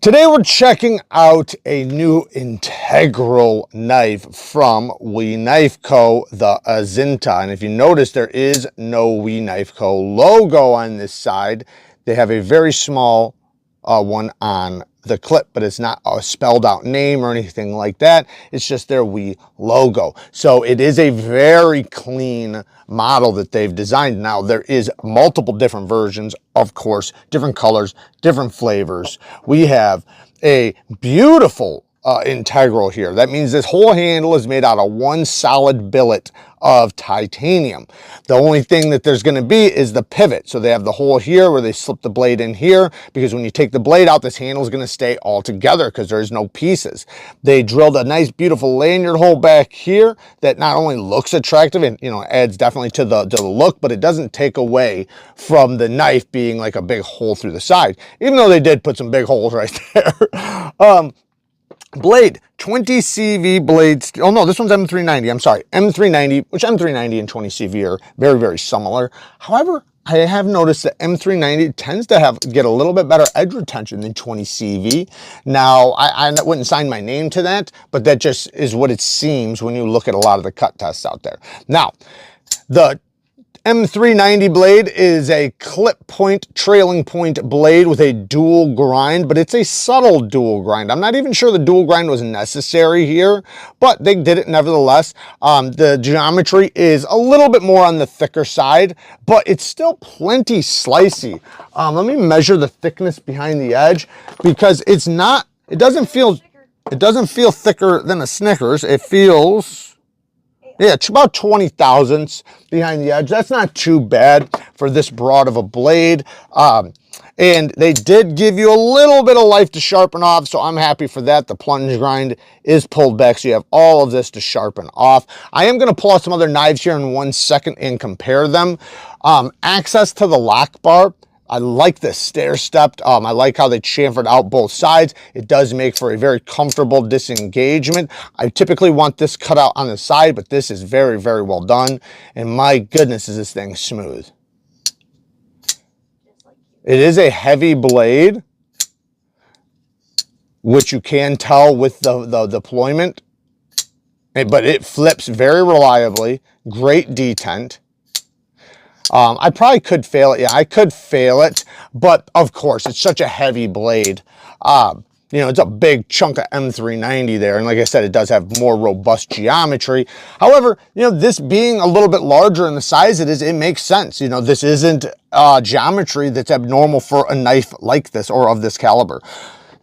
Today we're checking out a new integral knife from We Knife Co., the Azinta. And if you notice, there is no We Knife Co. logo on this side. They have a very small one on the clip, but it's not a spelled out name or anything like that. It's just their We logo. So it is a very clean model that they've designed. Now there is multiple different versions, of course, different colors, different flavors. We have a beautiful integral here. That means this whole handle is made out of one solid billet of titanium. The only thing that there's going to be is the pivot. So they have the hole here where they slip the blade in here, because when you take the blade out, this handle is going to stay all together because there's no pieces. They drilled a nice beautiful lanyard hole back here that not only looks attractive and adds definitely to the look, but it doesn't take away from the knife being like a big hole through the side, even though they did put some big holes right there. Blade, 20 CV blades. Oh no, this one's M390. I'm sorry, M390, which M390 and 20 CV are very, very similar. However, I have noticed that M390 tends to get a little bit better edge retention than 20 CV. Now, I wouldn't sign my name to that, but that just is what it seems when you look at a lot of the cut tests out there. Now, the M390 blade is a clip point, trailing point blade with a dual grind, but it's a subtle dual grind. I'm not even sure the dual grind was necessary here, but they did it nevertheless. The geometry is a little bit more on the thicker side, but it's still plenty slicey. Let me measure the thickness behind the edge, because it doesn't feel thicker than a Snickers. It feels, yeah, it's about 20 thousandths behind the edge. That's not too bad for this broad of a blade. And they did give you a little bit of life to sharpen off, so I'm happy for that. The plunge grind is pulled back, so you have all of this to sharpen off. I am going to pull out some other knives here in 1 second and compare them. Access to the lock bar. I like this stair-stepped. I like how they chamfered out both sides. It does make for a very comfortable disengagement. I typically want this cut out on the side, but this is very, very well done. And my goodness, is this thing smooth. It is a heavy blade, which you can tell with the deployment, but it flips very reliably. Great detent. I probably could fail it. Yeah, I could fail it, but of course, it's such a heavy blade. It's a big chunk of M390 there. And like I said, it does have more robust geometry. However, this being a little bit larger in the size it is, it makes sense. This isn't geometry that's abnormal for a knife like this or of this caliber.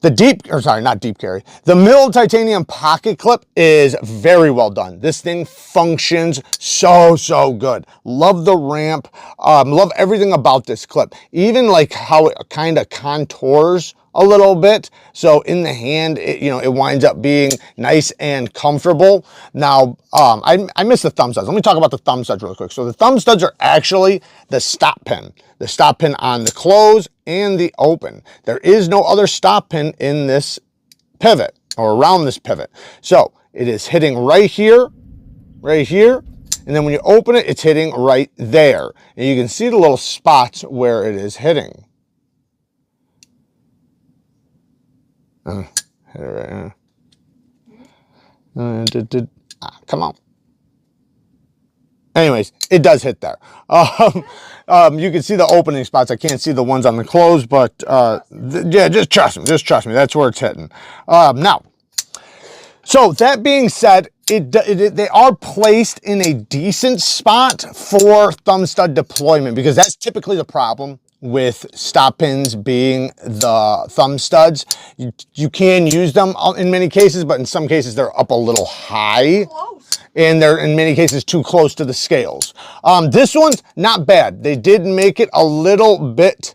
The milled titanium pocket clip is very well done. This thing functions so good. Love the ramp. Love everything about this clip. Even like how it kind of contours a little bit. So in the hand, it winds up being nice and comfortable. Now, I missed the thumb studs. Let me talk about the thumb studs real quick. So the thumb studs are actually the stop pin. The stop pin on the close and the open. There is no other stop pin in this pivot or around this pivot. So it is hitting right here, and then when you open it, it's hitting right there. And you can see the little spots where it is hitting. Hit it right here. Come on. Anyways, it does hit there. You can see the opening spots. I can't see the ones on the close, but yeah, just trust me. That's where it's hitting. Now, so that being said, they are placed in a decent spot for thumb stud deployment, because that's typically the problem with stop pins being the thumb studs. You can use them in many cases, but in some cases they're up a little high. And they're in many cases too close to the scales. This one's not bad. They did make it a little bit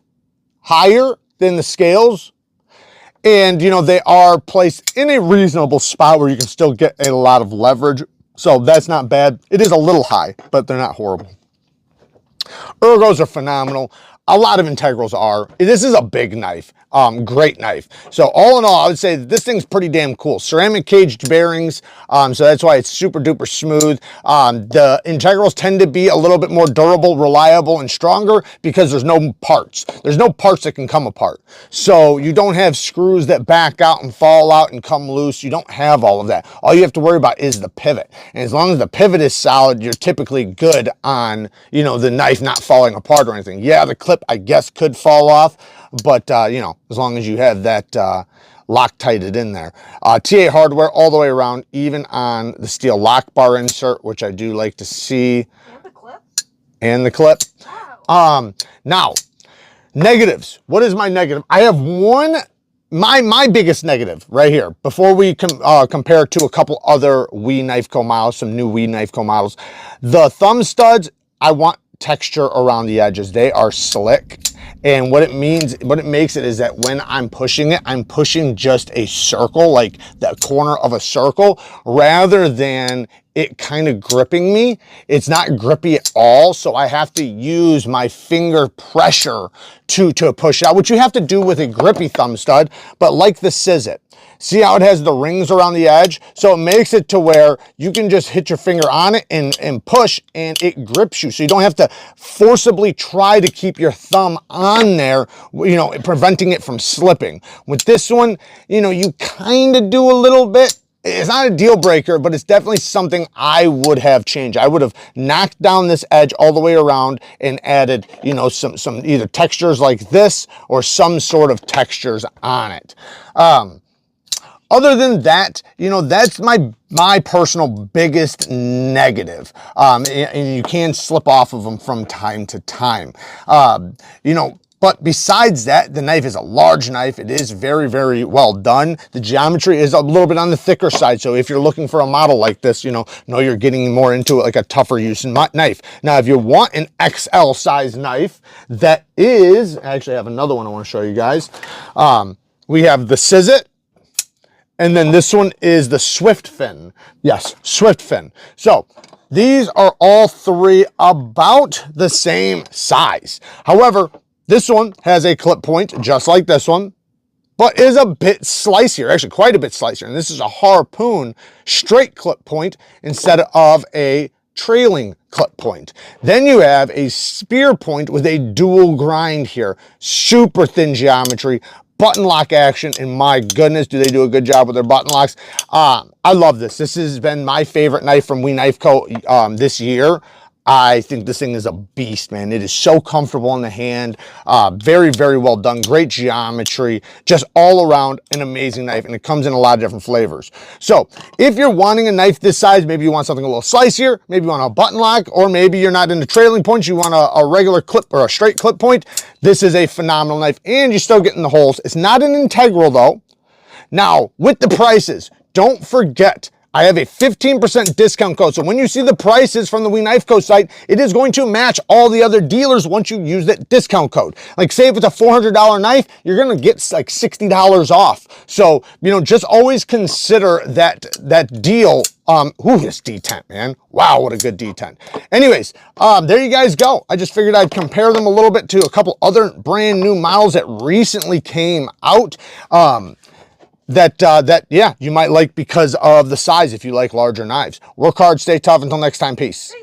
higher than the scales. And, they are placed in a reasonable spot where you can still get a lot of leverage. So that's not bad. It is a little high, but they're not horrible. Ergos are phenomenal. A lot of integrals are. This is a big knife. great knife. So all in all, I would say that this thing's pretty damn cool. Ceramic caged bearings, so that's why it's super duper smooth. The integrals tend to be a little bit more durable, reliable, and stronger because there's no parts. There's no parts that can come apart. So you don't have screws that back out and fall out and come loose. You don't have all of that. All you have to worry about is the pivot. And as long as the pivot is solid, you're typically good on, you know, the knife not falling apart or anything. Yeah, the clip, I guess, could fall off, but, you know, as long as you have that Loctited in there. TA hardware all the way around, even on the steel lock bar insert, which I do like to see. And the clip. And the clip. Wow. Now, negatives. What is my negative? I have one, my biggest negative right here, before we compare to a couple other WE Knife Co models, some new WE Knife Co models. The thumb studs, I want texture around the edges. They are slick. And what it means, what it makes it is that when I'm pushing it, I'm pushing just a circle, like the corner of a circle, rather than it kind of gripping me. It's not grippy at all, so I have to use my finger pressure to push it out, which you have to do with a grippy thumb stud, but like the Scissor. See how it has the rings around the edge? So it makes it to where you can just hit your finger on it and push, and it grips you. So you don't have to forcibly try to keep your thumb on there, you know, preventing it from slipping. With this one, you know, you kind of do a little bit. It's not a deal breaker, but it's definitely something I would have changed. I would have knocked down this edge all the way around and added, you know, some either textures like this or some sort of textures on it. Other than that, you know, that's my personal biggest negative. And you can slip off of them from time to time. You know, but besides that, the knife is a large knife. It is very, very well done. The geometry is a little bit on the thicker side. So if you're looking for a model like this, you know you're getting more into it, like a tougher use knife. Now, if you want an XL size knife, that is, actually I have another one I want to show you guys. We have the Scissor. And then this one is the Swift Fin. Yes, Swift Fin. So these are all three about the same size. However, this one has a clip point just like this one, but is a bit slicier, actually quite a bit slicier. And this is a harpoon straight clip point instead of a trailing clip point. Then you have a spear point with a dual grind here, super thin geometry, button lock action, and my goodness, do they do a good job with their button locks. I love this. This has been my favorite knife from WE Knife Co. This year. I think this thing is a beast, man. It is so comfortable in the hand. Very, very well done. Great geometry. Just all around an amazing knife, and it comes in a lot of different flavors. So if you're wanting a knife this size, maybe you want something a little slicier, maybe you want a button lock, or maybe you're not into trailing points, you want a regular clip or a straight clip point, this is a phenomenal knife, and you're still getting the holes. It's not an integral though. Now, with the prices, don't forget, I have a 15% discount code. So when you see the prices from the WE Knife Co site, it is going to match all the other dealers once you use that discount code. Like say if it's a $400 knife, you're going to get like $60 off. So, you know, just always consider that deal. This detent, man. Wow, what a good detent. Anyways, there you guys go. I just figured I'd compare them a little bit to a couple other brand new models that recently came out. Yeah, you might like because of the size if you like larger knives. Work hard, stay tough. Until next time, peace.